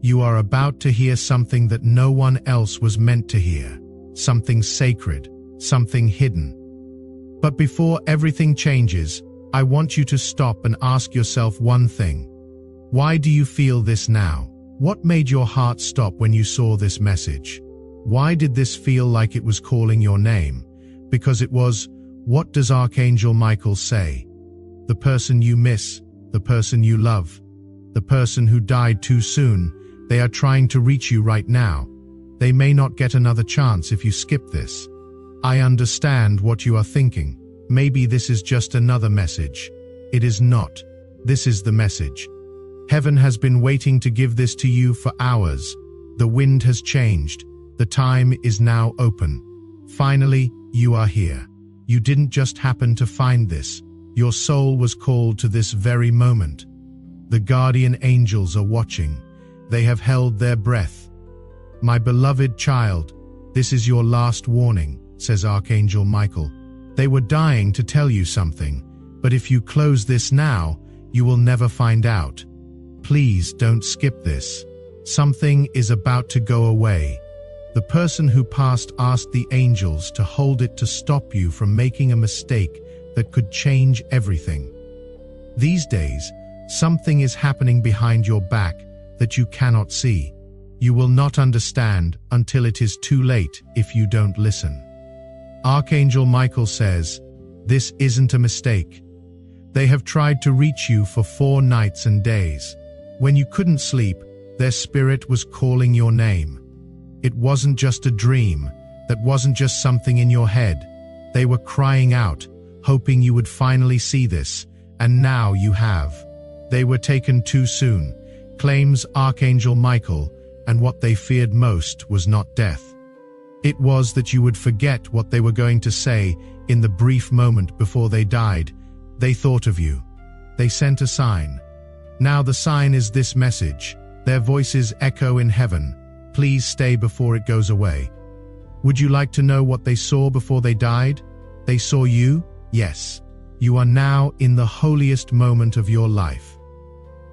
You are about to hear something that no one else was meant to hear. Something sacred, something hidden. But before everything changes, I want you to stop and ask yourself one thing. Why do you feel this now? What made your heart stop when you saw this message? Why did this feel like it was calling your name? Because it was, what does Archangel Michael say? The person you miss, the person you love, the person who died too soon, they are trying to reach you right now. They may not get another chance if you skip this. I understand what you are thinking. Maybe this is just another message. It is not. This is the message. Heaven has been waiting to give this to you for hours. The wind has changed. The time is now open. Finally, you are here. You didn't just happen to find this. Your soul was called to this very moment. The guardian angels are watching. They have held their breath. My beloved child, this is your last warning, says Archangel Michael. They were dying to tell you something, but if you close this now, you will never find out. Please don't skip this. Something is about to go away. The person who passed asked the angels to hold it to stop you from making a mistake that could change everything. These days, something is happening behind your back that you cannot see. You will not understand until it is too late if you don't listen. Archangel Michael says, this isn't a mistake. They have tried to reach you for 4 nights and days. When you couldn't sleep, their spirit was calling your name. It wasn't just a dream. That wasn't just something in your head. They were crying out, hoping you would finally see this, and now you have. They were taken too soon, claims Archangel Michael, and what they feared most was not death. It was that you would forget what they were going to say in the brief moment before they died. They thought of you. They sent a sign. Now the sign is this message. Their voices echo in heaven. Please stay before it goes away. Would you like to know what they saw before they died? They saw you? Yes. You are now in the holiest moment of your life.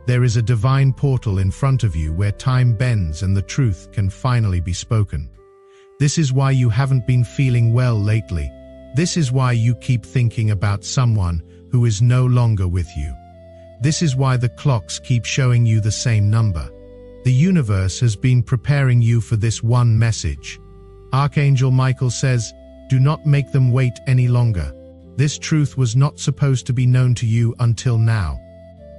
There is a divine portal in front of you where time bends and the truth can finally be spoken. This is why you haven't been feeling well lately. This is why you keep thinking about someone who is no longer with you. This is why the clocks keep showing you the same number. The universe has been preparing you for this one message. Archangel Michael says, do not make them wait any longer. This truth was not supposed to be known to you until now.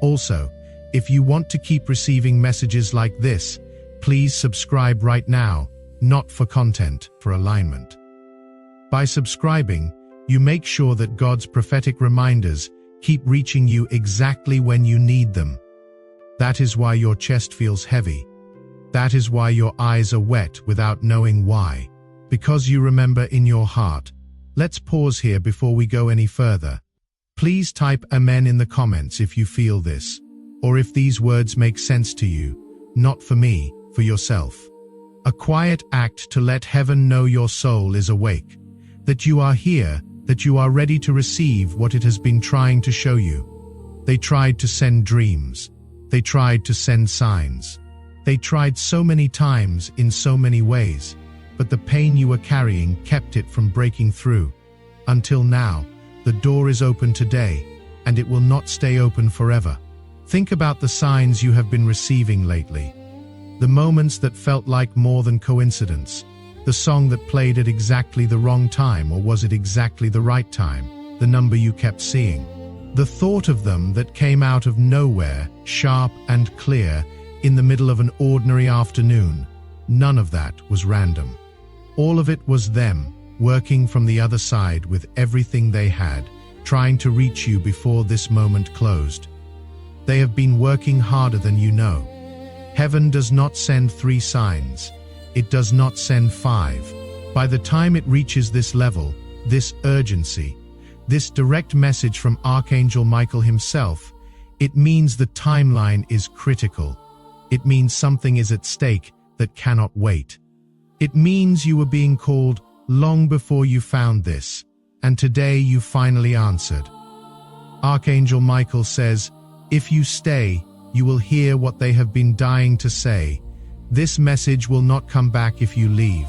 Also, if you want to keep receiving messages like this, please subscribe right now, not for content, for alignment. By subscribing, you make sure that God's prophetic reminders keep reaching you exactly when you need them. That is why your chest feels heavy. That is why your eyes are wet without knowing why. Because you remember in your heart. Let's pause here before we go any further. Please type Amen in the comments if you feel this, or if these words make sense to you, not for me, for yourself. A quiet act to let heaven know your soul is awake, that you are here, that you are ready to receive what it has been trying to show you. They tried to send dreams. They tried to send signs. They tried so many times in so many ways, but the pain you were carrying kept it from breaking through. Until now, the door is open today, and it will not stay open forever. Think about the signs you have been receiving lately. The moments that felt like more than coincidence. The song that played at exactly the wrong time, or was it exactly the right time? The number you kept seeing. The thought of them that came out of nowhere, sharp and clear, in the middle of an ordinary afternoon. None of that was random. All of it was them, working from the other side with everything they had, trying to reach you before this moment closed. They have been working harder than you know. Heaven does not send 3 signs. It does not send 5. By the time it reaches this level, this urgency, this direct message from Archangel Michael himself, it means the timeline is critical. It means something is at stake that cannot wait. It means you were being called long before you found this, and today you finally answered. Archangel Michael says, if you stay, you will hear what they have been dying to say. This message will not come back if you leave.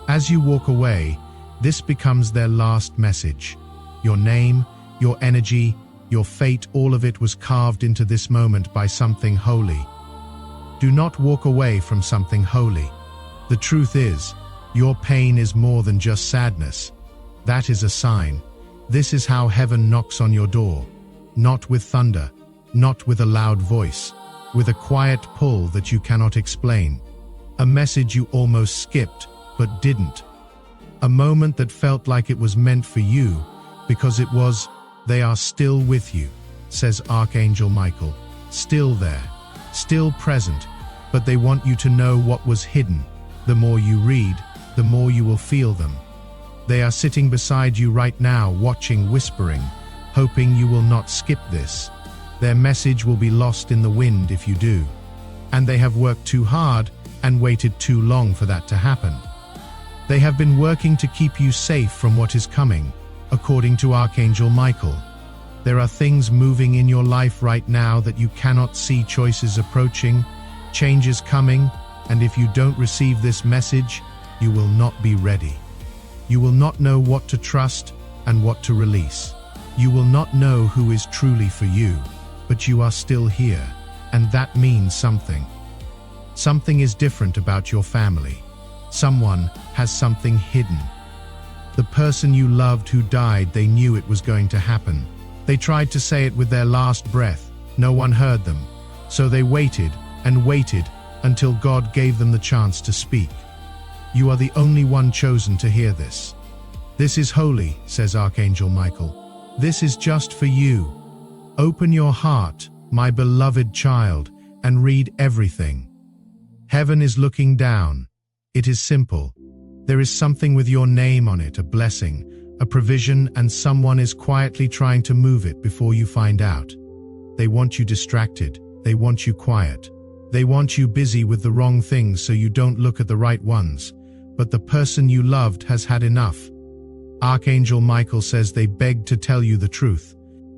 As you walk away, this becomes their last message. Your name, your energy, your fate, all of it was carved into this moment by something holy. Do not walk away from something holy. The truth is, your pain is more than just sadness. That is a sign. This is how heaven knocks on your door. Not with thunder, not with a loud voice, with a quiet pull that you cannot explain. A message you almost skipped, but didn't. A moment that felt like it was meant for you, because it was. They are still with you, says Archangel Michael. Still there, still present, but they want you to know what was hidden. The more you read, the more you will feel them. They are sitting beside you right now, watching, whispering, hoping you will not skip this. Their message will be lost in the wind if you do. And they have worked too hard and waited too long for that to happen. They have been working to keep you safe from what is coming, according to Archangel Michael. There are things moving in your life right now that you cannot see, choices approaching, changes coming, and if you don't receive this message, you will not be ready. You will not know what to trust and what to release. You will not know who is truly for you, but you are still here, and that means something. Something is different about your family. Someone has something hidden. The person you loved who died, they knew it was going to happen. They tried to say it with their last breath. No one heard them. So they waited and waited until God gave them the chance to speak. You are the only one chosen to hear this. This is holy, says Archangel Michael. This is just for you. Open your heart, my beloved child, and read everything. Heaven is looking down. It is simple. There is something with your name on it, a blessing, a provision, and someone is quietly trying to move it before you find out. They want you distracted. They want you quiet. They want you busy with the wrong things so you don't look at the right ones. But the person you loved has had enough. Archangel Michael says they begged to tell you the truth.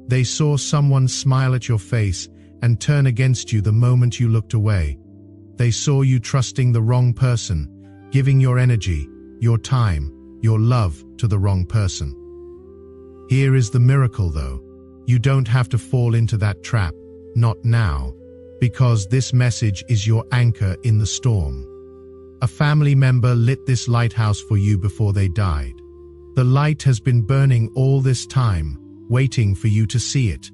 They saw someone smile at your face and turn against you the moment you looked away. They saw you trusting the wrong person, giving your energy, your time, your love to the wrong person. Here is the miracle though. You don't have to fall into that trap, not now, because this message is your anchor in the storm. A family member lit this lighthouse for you before they died. The light has been burning all this time, waiting for you to see it.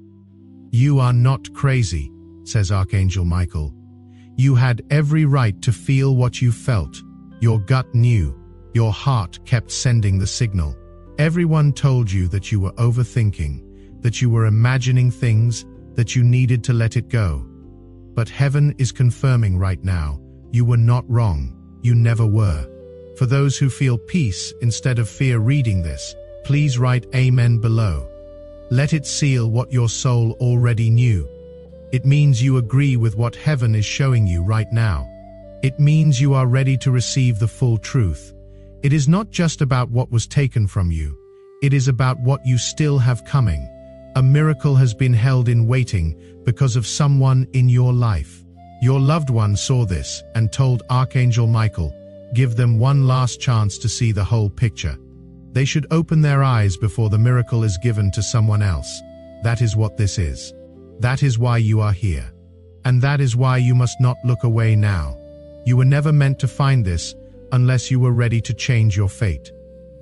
You are not crazy, says Archangel Michael. You had every right to feel what you felt. Your gut knew. Your heart kept sending the signal. Everyone told you that you were overthinking, that you were imagining things, that you needed to let it go. But heaven is confirming right now, you were not wrong. You never were. For those who feel peace instead of fear reading this, please write Amen below. Let it seal what your soul already knew. It means you agree with what heaven is showing you right now. It means you are ready to receive the full truth. It is not just about what was taken from you. It is about what you still have coming. A miracle has been held in waiting because of someone in your life. Your loved one saw this and told Archangel Michael, give them one last chance to see the whole picture. They should open their eyes before the miracle is given to someone else. That is what this is. That is why you are here. And that is why you must not look away now. You were never meant to find this unless you were ready to change your fate,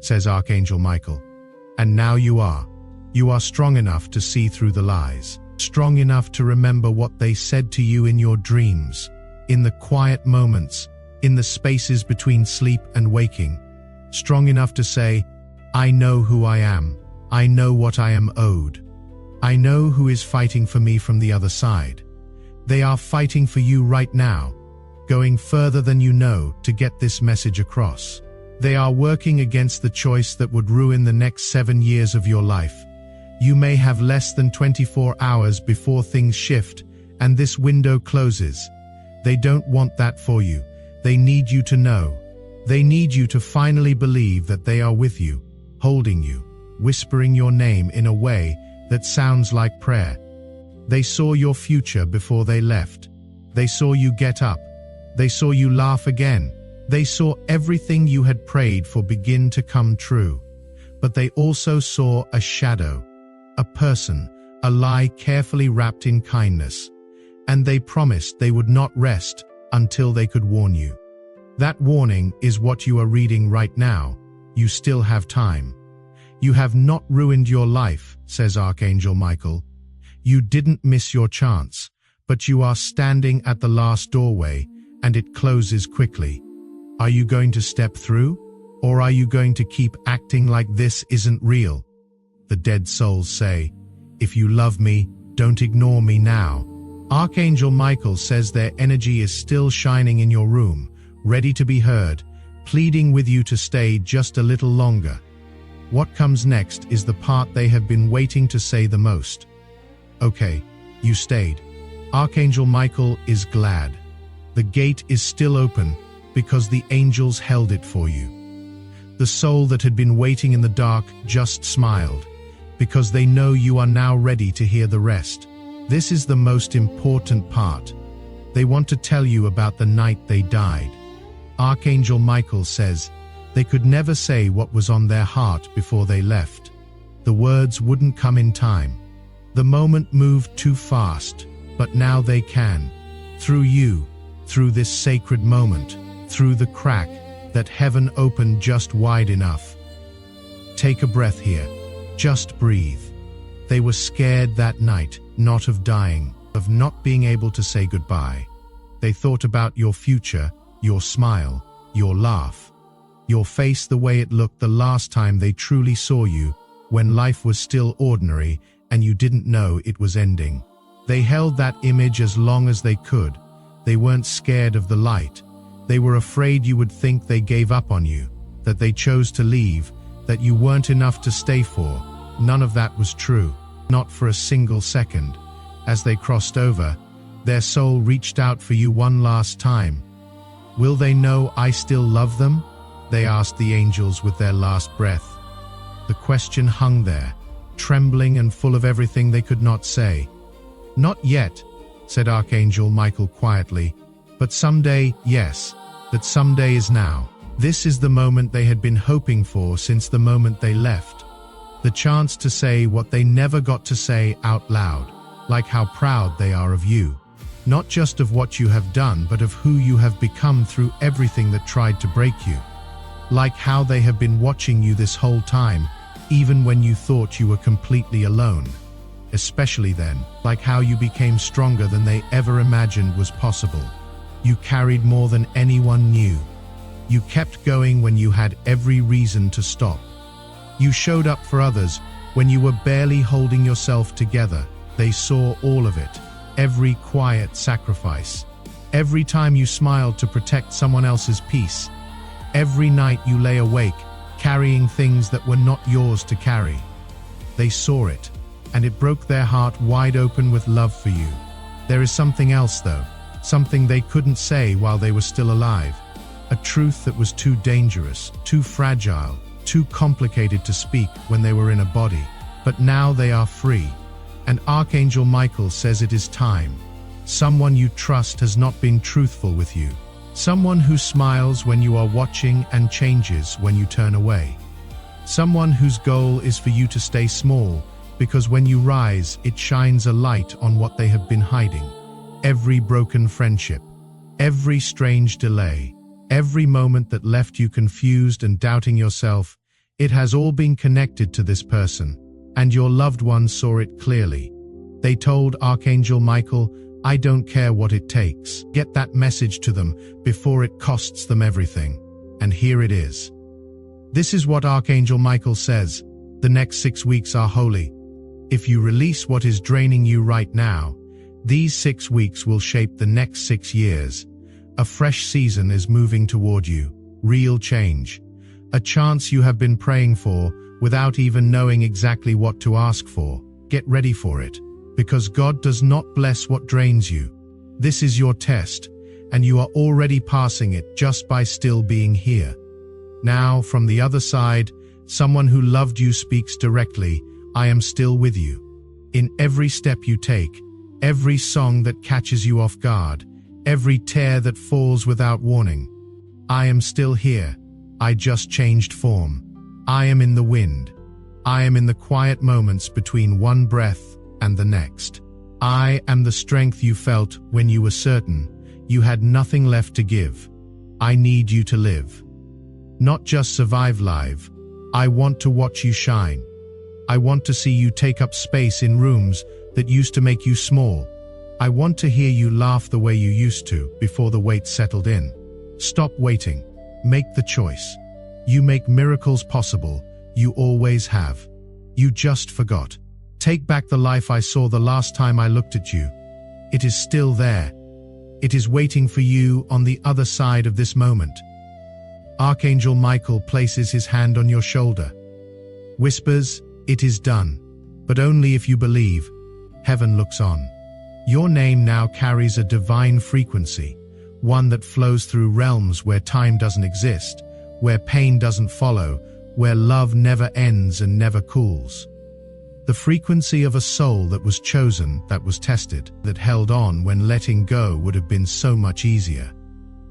says Archangel Michael. And now you are. You are strong enough to see through the lies. Strong enough to remember what they said to you in your dreams, in the quiet moments, in the spaces between sleep and waking. Strong enough to say, I know who I am. I know what I am owed. I know who is fighting for me from the other side. They are fighting for you right now, going further than you know to get this message across. They are working against the choice that would ruin the next 7 years of your life. You may have less than 24 hours before things shift, and this window closes. They don't want that for you. They need you to know. They need you to finally believe that they are with you, holding you, whispering your name in a way that sounds like prayer. They saw your future before they left. They saw you get up. They saw you laugh again. They saw everything you had prayed for begin to come true. But they also saw a shadow, a person, a lie carefully wrapped in kindness. And they promised they would not rest until they could warn you. That warning is what you are reading right now. You still have time. You have not ruined your life, says Archangel Michael. You didn't miss your chance, but you are standing at the last doorway, and it closes quickly. Are you going to step through, or are you going to keep acting like this isn't real? The dead souls say, if you love me, don't ignore me now. Archangel Michael says their energy is still shining in your room, ready to be heard, pleading with you to stay just a little longer. What comes next is the part they have been waiting to say the most. Okay, you stayed. Archangel Michael is glad. The gate is still open because the angels held it for you. The soul that had been waiting in the dark just smiled, because they know you are now ready to hear the rest. This is the most important part. They want to tell you about the night they died. Archangel Michael says they could never say what was on their heart before they left. The words wouldn't come in time. The moment moved too fast, but now they can. Through you, through this sacred moment, through the crack that heaven opened just wide enough. Take a breath here. Just breathe. They were scared that night, not of dying, of not being able to say goodbye. They thought about your future, your smile, your laugh, your face the way it looked the last time they truly saw you, when life was still ordinary and you didn't know it was ending. They held that image as long as they could. They weren't scared of the light. They were afraid you would think they gave up on you, that they chose to leave, that you weren't enough to stay for. None of that was true, not for a single second. As they crossed over, their soul reached out for you one last time. Will they know I still love them? They asked the angels with their last breath. The question hung there, trembling and full of everything they could not say. Not yet, said Archangel Michael quietly, but someday, yes, that someday is now. This is the moment they had been hoping for since the moment they left. The chance to say what they never got to say out loud, like how proud they are of you. Not just of what you have done, but of who you have become through everything that tried to break you. Like how they have been watching you this whole time, even when you thought you were completely alone. Especially then, like how you became stronger than they ever imagined was possible. You carried more than anyone knew. You kept going when you had every reason to stop. You showed up for others when you were barely holding yourself together. They saw all of it, every quiet sacrifice. Every time you smiled to protect someone else's peace. Every night you lay awake, carrying things that were not yours to carry. They saw it, and it broke their heart wide open with love for you. There is something else though, something they couldn't say while they were still alive. A truth that was too dangerous, too fragile, too complicated to speak when they were in a body. But now they are free, and Archangel Michael says it is time. Someone you trust has not been truthful with you. Someone who smiles when you are watching and changes when you turn away. Someone whose goal is for you to stay small, because when you rise, it shines a light on what they have been hiding. Every broken friendship, every strange delay, every moment that left you confused and doubting yourself, it has all been connected to this person, and your loved ones saw it clearly. They told Archangel Michael, I don't care what it takes. Get that message to them before it costs them everything. And here it is. This is what Archangel Michael says. The next 6 weeks are holy. If you release what is draining you right now, these 6 weeks will shape the next 6 years. A fresh season is moving toward you. Real change. A chance you have been praying for without even knowing exactly what to ask for. Get ready for it, because God does not bless what drains you. This is your test, and you are already passing it just by still being here. Now, from the other side, someone who loved you speaks directly, I am still with you. In every step you take, every song that catches you off guard, every tear that falls without warning. I am still here. I just changed form. I am in the wind. I am in the quiet moments between one breath and the next. I am the strength you felt when you were certain you had nothing left to give. I need you to live. Not just survive life. I want to watch you shine. I want to see you take up space in rooms that used to make you small. I want to hear you laugh the way you used to before the weight settled in. Stop waiting. Make the choice. You make miracles possible. You always have. You just forgot. Take back the life I saw the last time I looked at you. It is still there. It is waiting for you on the other side of this moment. Archangel Michael places his hand on your shoulder. Whispers, "It is done." But only if you believe. Heaven looks on. Your name now carries a divine frequency, one that flows through realms where time doesn't exist, where pain doesn't follow, where love never ends and never cools. The frequency of a soul that was chosen, that was tested, that held on when letting go would have been so much easier.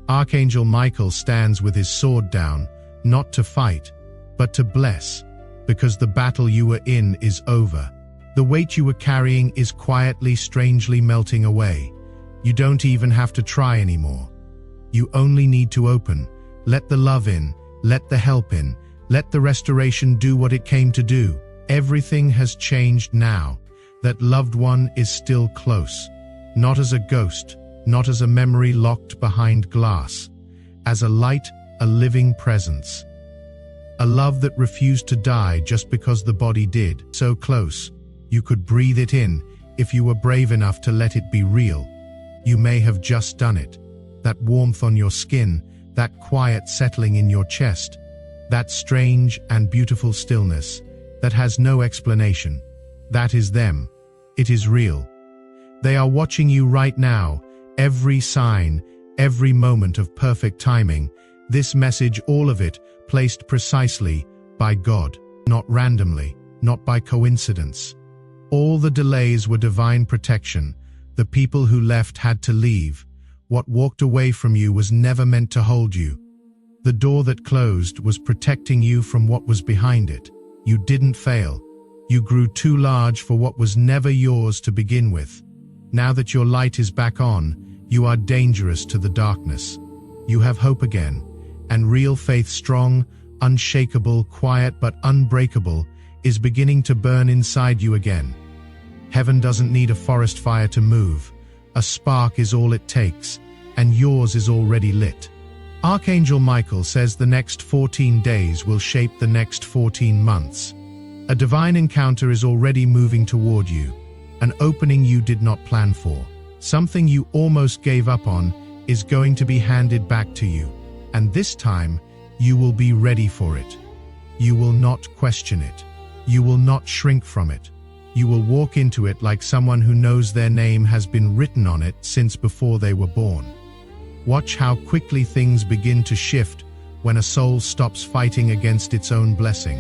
Archangel Michael stands with his sword down, not to fight, but to bless, because the battle you were in is over. The weight you were carrying is quietly, strangely melting away. You don't even have to try anymore. You only need to open, let the love in, let the help in, let the restoration do what it came to do. Everything has changed now. That loved one is still close. Not as a ghost, not as a memory locked behind glass. As a light, a living presence. A love that refused to die just because the body did. So close, you could breathe it in if you were brave enough to let it be real. You may have just done it. That warmth on your skin, that quiet settling in your chest, that strange and beautiful stillness that has no explanation. That is them. It is real. They are watching you right now, every sign, every moment of perfect timing. This message, all of it, placed precisely by God, not randomly, not by coincidence. All the delays were divine protection. The people who left had to leave. What walked away from you was never meant to hold you. The door that closed was protecting you from what was behind it. You didn't fail. You grew too large for what was never yours to begin with. Now that your light is back on, you are dangerous to the darkness. You have hope again, and real faith, strong, unshakable, quiet but unbreakable, is beginning to burn inside you again. Heaven doesn't need a forest fire to move. A spark is all it takes, and yours is already lit. Archangel Michael says the next 14 days will shape the next 14 months. A divine encounter is already moving toward you, an opening you did not plan for. Something you almost gave up on is going to be handed back to you, and this time you will be ready for it. You will not question it. You will not shrink from it. You will walk into it like someone who knows their name has been written on it since before they were born. Watch how quickly things begin to shift when a soul stops fighting against its own blessing.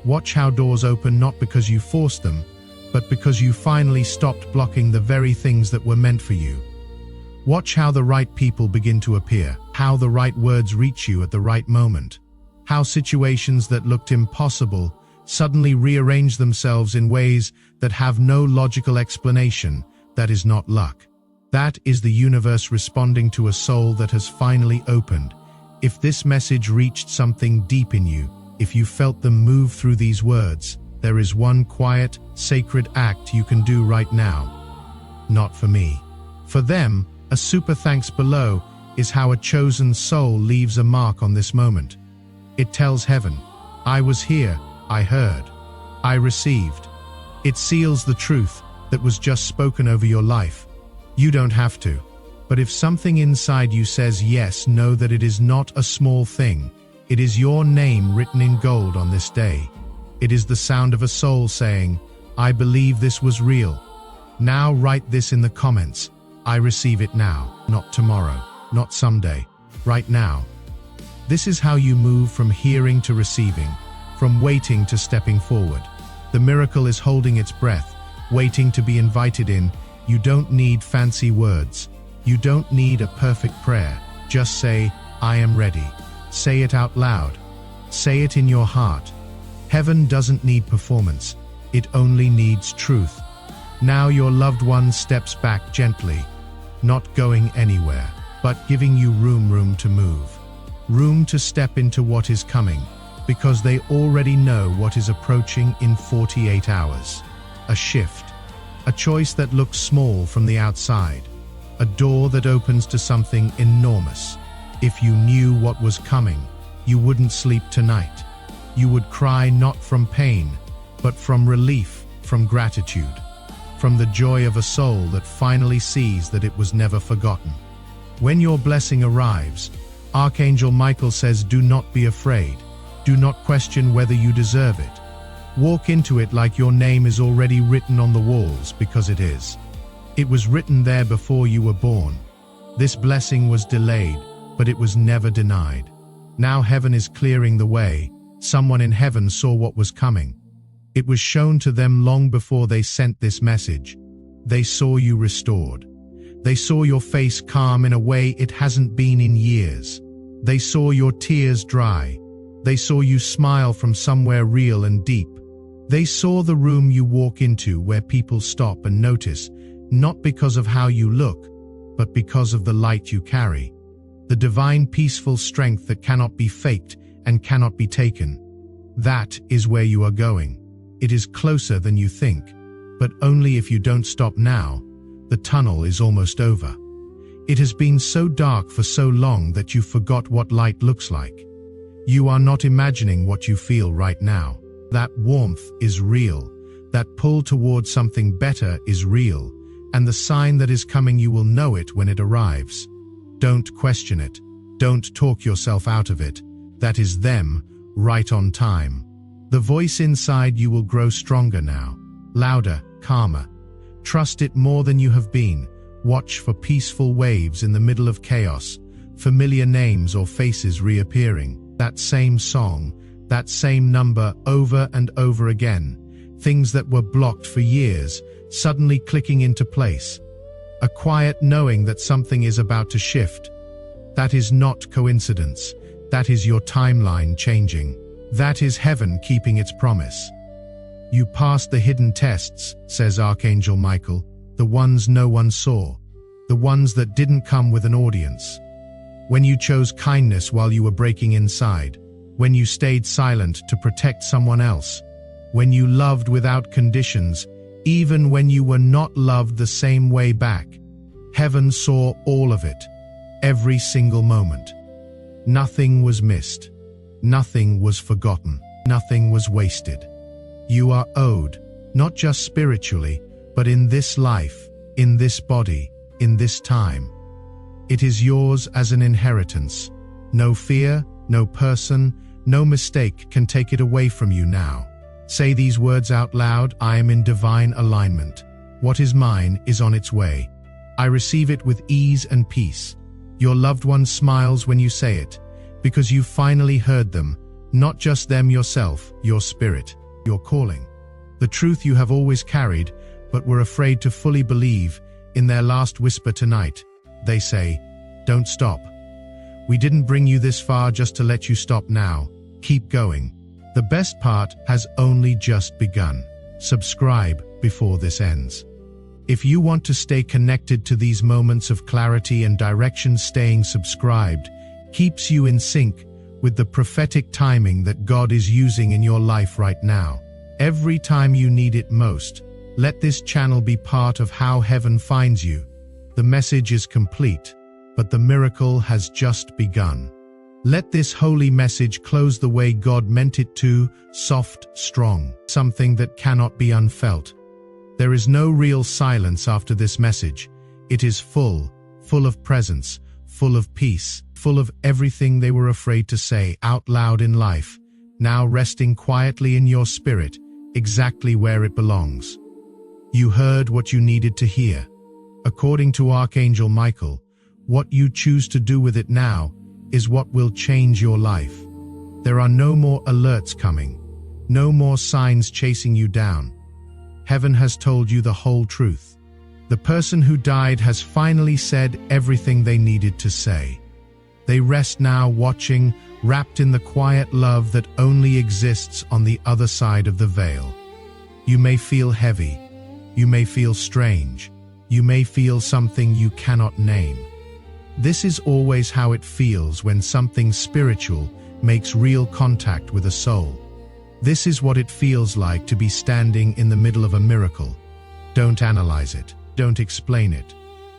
Watch how doors open not because you forced them, but because you finally stopped blocking the very things that were meant for you. Watch how the right people begin to appear, how the right words reach you at the right moment, how situations that looked impossible suddenly rearrange themselves in ways that have no logical explanation. That is not luck. That is the universe responding to a soul that has finally opened. If this message reached something deep in you, if you felt them move through these words, there is one quiet, sacred act you can do right now. Not for me. For them, a super thanks below is how a chosen soul leaves a mark on this moment. It tells heaven, I was here, I heard, I received. It seals the truth that was just spoken over your life. You don't have to. But if something inside you says yes, know that it is not a small thing. It is your name written in gold on this day. It is the sound of a soul saying, I believe this was real. Now write this in the comments. I receive it now, not tomorrow, not someday, right now. This is how you move from hearing to receiving, from waiting to stepping forward. The miracle is holding its breath, waiting to be invited in. You don't need fancy words. You don't need a perfect prayer. Just say, I am ready. Say it out loud. Say it in your heart. Heaven doesn't need performance. It only needs truth. Now your loved one steps back gently, not going anywhere, but giving you room to move. Room to step into what is coming, because they already know what is approaching in 48 hours. A shift. A choice that looks small from the outside. A door that opens to something enormous. If you knew what was coming, you wouldn't sleep tonight. You would cry not from pain, but from relief, from gratitude, from the joy of a soul that finally sees that it was never forgotten. When your blessing arrives, Archangel Michael says, do not be afraid. Do not question whether you deserve it. Walk into it like your name is already written on the walls, because it is. It was written there before you were born. This blessing was delayed, but it was never denied. Now heaven is clearing the way. Someone in heaven saw what was coming. It was shown to them long before they sent this message. They saw you restored. They saw your face calm in a way it hasn't been in years. They saw your tears dry. They saw you smile from somewhere real and deep. They saw the room you walk into where people stop and notice, not because of how you look, but because of the light you carry. The divine peaceful strength that cannot be faked and cannot be taken. That is where you are going. It is closer than you think, but only if you don't stop now. The tunnel is almost over. It has been so dark for so long that you forgot what light looks like. You are not imagining what you feel right now. That warmth is real. That pull towards something better is real. And the sign that is coming, you will know it when it arrives. Don't question it. Don't talk yourself out of it. That is them, right on time. The voice inside you will grow stronger now, louder, calmer. Trust it more than you have been. Watch for peaceful waves in the middle of chaos, familiar names or faces reappearing. That same song, that same number over and over again. Things that were blocked for years, suddenly clicking into place. A quiet knowing that something is about to shift. That is not coincidence. That is your timeline changing. That is heaven keeping its promise. You passed the hidden tests, says Archangel Michael, the ones no one saw, the ones that didn't come with an audience. When you chose kindness while you were breaking inside, when you stayed silent to protect someone else, when you loved without conditions, even when you were not loved the same way back, heaven saw all of it, every single moment. Nothing was missed. Nothing was forgotten. Nothing was wasted. You are owed, not just spiritually, but in this life, in this body, in this time. It is yours as an inheritance. No fear, no person, no mistake can take it away from you now. Say these words out loud: I am in divine alignment. What is mine is on its way. I receive it with ease and peace. Your loved one smiles when you say it, because you finally heard them, not just them yourself, your spirit, your calling. The truth you have always carried, but were afraid to fully believe. In their last whisper tonight, they say, don't stop. We didn't bring you this far just to let you stop now. Keep going. The best part has only just begun. Subscribe before this ends. If you want to stay connected to these moments of clarity and direction, staying subscribed keeps you in sync with the prophetic timing that God is using in your life right now. Every time you need it most, let this channel be part of how heaven finds you. The message is complete, but the miracle has just begun. Let this holy message close the way God meant it to, soft, strong, something that cannot be unfelt. There is no real silence after this message. It is full of presence, full of peace, full of everything they were afraid to say out loud in life, now resting quietly in your spirit, exactly where it belongs. You heard what you needed to hear. According to Archangel Michael, what you choose to do with it now is what will change your life. There are no more alerts coming, no more signs chasing you down. Heaven has told you the whole truth. The person who died has finally said everything they needed to say. They rest now watching, wrapped in the quiet love that only exists on the other side of the veil. You may feel heavy. You may feel strange. You may feel something you cannot name. This is always how it feels when something spiritual makes real contact with a soul. This is what it feels like to be standing in the middle of a miracle. Don't analyze it. Don't explain it.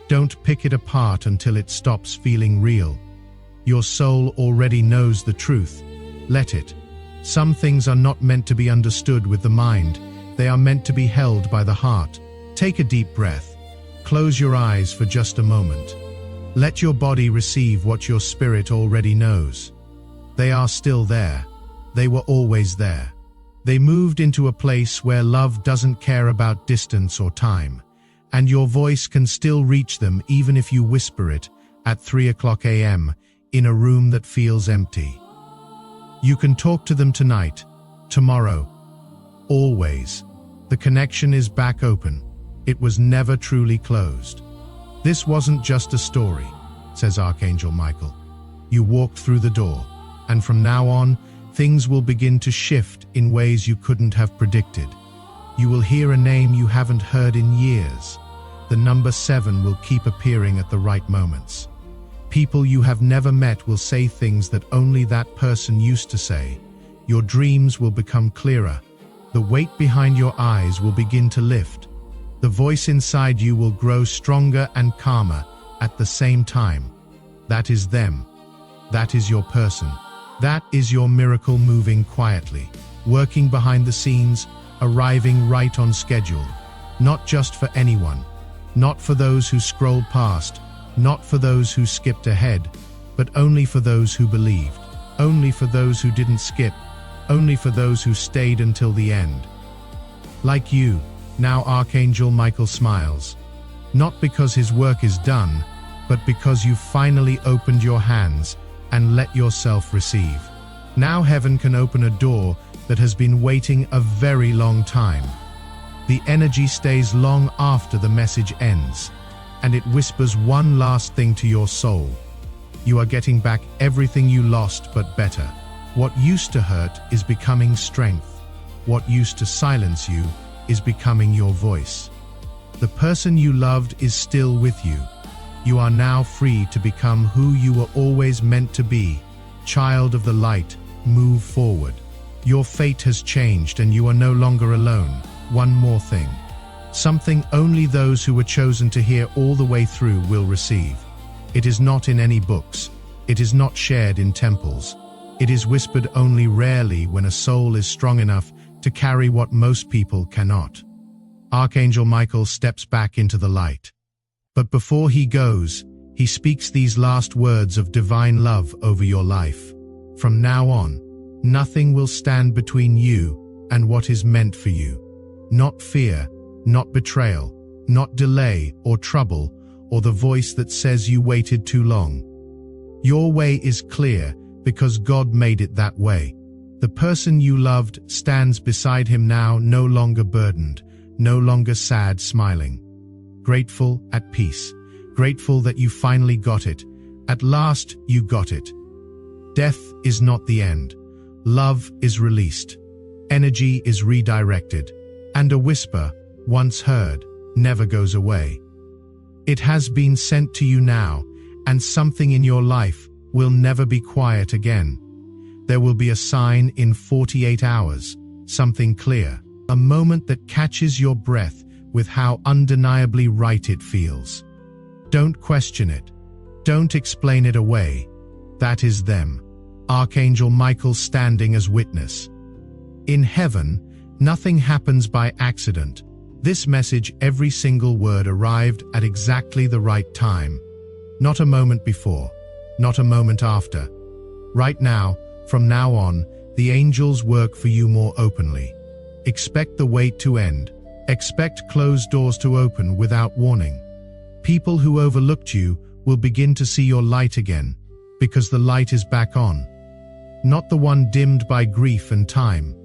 Don't pick it apart until it stops feeling real. Your soul already knows the truth. Let it. Some things are not meant to be understood with the mind. They are meant to be held by the heart. Take a deep breath. Close your eyes for just a moment. Let your body receive what your spirit already knows. They are still there. They were always there. They moved into a place where love doesn't care about distance or time. And your voice can still reach them even if you whisper it at 3:00 a.m. in a room that feels empty. You can talk to them tonight, tomorrow, always. The connection is back open. It was never truly closed. This wasn't just a story, says Archangel Michael. You walked through the door, and from now on, things will begin to shift in ways you couldn't have predicted. You will hear a name you haven't heard in years. The number 7 will keep appearing at the right moments. People you have never met will say things that only that person used to say. Your dreams will become clearer. The weight behind your eyes will begin to lift. The voice inside you will grow stronger and calmer at the same time. That is them. That is your person. That is your miracle moving quietly, working behind the scenes, arriving right on schedule. Not just for anyone. Not for those who scrolled past. Not for those who skipped ahead. But only for those who believed. Only for those who didn't skip. Only for those who stayed until the end. Like you, now Archangel Michael smiles. Not because his work is done, but because you finally opened your hands and let yourself receive. Now heaven can open a door that has been waiting a very long time. The energy stays long after the message ends, and it whispers one last thing to your soul. You are getting back everything you lost, but better. What used to hurt is becoming strength. What used to silence you is becoming your voice. The person you loved is still with you. You are now free to become who you were always meant to be. Child of the light, move forward. Your fate has changed and you are no longer alone. One more thing. Something only those who were chosen to hear all the way through will receive. It is not in any books. It is not shared in temples. It is whispered only rarely when a soul is strong enough to carry what most people cannot. Archangel Michael steps back into the light. But before he goes, he speaks these last words of divine love over your life. From now on, nothing will stand between you and what is meant for you. Not fear, not betrayal, not delay or trouble, or the voice that says you waited too long. Your way is clear because God made it that way. The person you loved stands beside him now, no longer burdened, no longer sad, smiling. Grateful, at peace. Grateful that you finally got it. At last, you got it. Death is not the end. Love is released. Energy is redirected. And a whisper, once heard, never goes away. It has been sent to you now, and something in your life will never be quiet again. There will be a sign in 48 hours, something clear, a moment that catches your breath with how undeniably right it feels. Don't question it. Don't explain it away. That is them. Archangel Michael standing as witness. In heaven, nothing happens by accident. This message, every single word arrived at exactly the right time. Not a moment before, not a moment after. Right now, from now on, the angels work for you more openly. Expect the wait to end. Expect closed doors to open without warning. People who overlooked you will begin to see your light again, because the light is back on. Not the one dimmed by grief and time.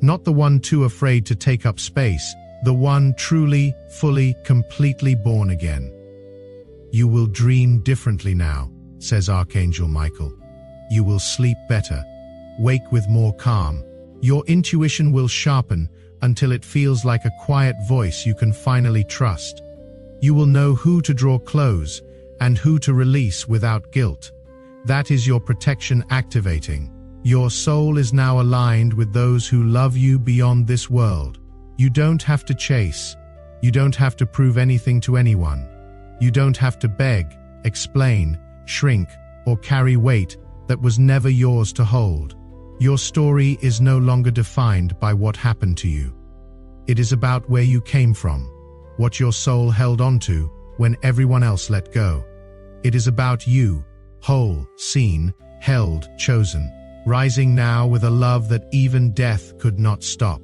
Not the one too afraid to take up space, the one truly, fully, completely born again. You will dream differently now, says Archangel Michael. You will sleep better, wake with more calm. Your intuition will sharpen until it feels like a quiet voice you can finally trust. You will know who to draw close and who to release without guilt. That is your protection activating. Your soul is now aligned with those who love you beyond this world. You don't have to chase. You don't have to prove anything to anyone. You don't have to beg, explain, shrink, or carry weight that was never yours to hold. Your story is no longer defined by what happened to you. It is about where you came from, what your soul held onto when everyone else let go. It is about you, whole, seen, held, chosen, rising now with a love that even death could not stop.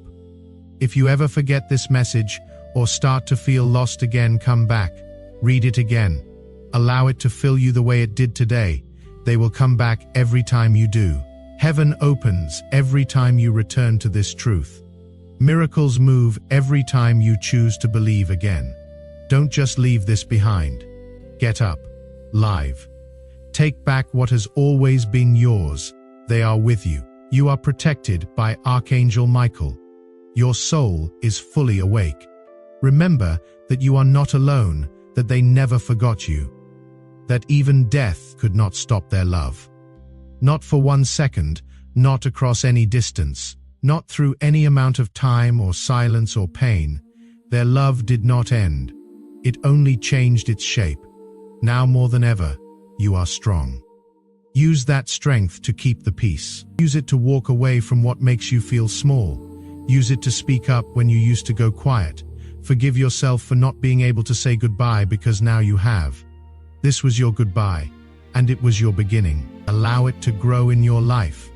If you ever forget this message or start to feel lost again, come back, read it again. Allow it to fill you the way it did today. They will come back every time you do. Heaven opens every time you return to this truth. Miracles move every time you choose to believe again. Don't just leave this behind. Get up, live. Take back what has always been yours. They are with you. You are protected by Archangel Michael. Your soul is fully awake. Remember that you are not alone, that they never forgot you, that even death could not stop their love. Not for 1 second, not across any distance, not through any amount of time or silence or pain. Their love did not end. It only changed its shape. Now more than ever, you are strong. Use that strength to keep the peace. Use it to walk away from what makes you feel small. Use it to speak up when you used to go quiet. Forgive yourself for not being able to say goodbye, because now you have. This was your goodbye, and it was your beginning. Allow it to grow in your life.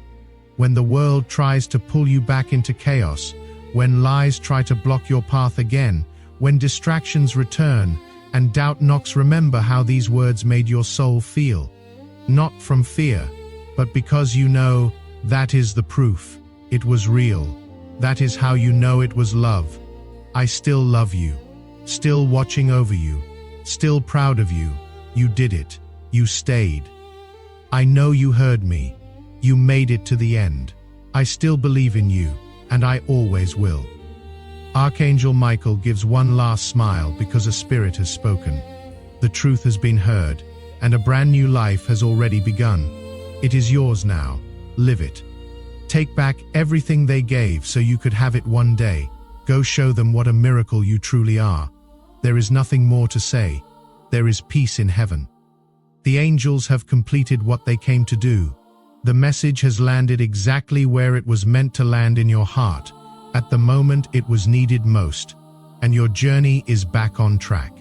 When the world tries to pull you back into chaos, when lies try to block your path again, when distractions return and doubt knocks, remember how these words made your soul feel. Not from fear, but because you know that is the proof. It was real. That is how you know it was love. I still love you, still watching over you, still proud of you. You did it. You stayed. I know you heard me. You made it to the end. I still believe in you, and I always will. Archangel Michael gives one last smile because a spirit has spoken. The truth has been heard, and a brand new life has already begun. It is yours now. Live it. Take back everything they gave so you could have it one day. Go show them what a miracle you truly are. There is nothing more to say. There is peace in heaven. The angels have completed what they came to do. The message has landed exactly where it was meant to land, in your heart, at the moment it was needed most, and your journey is back on track.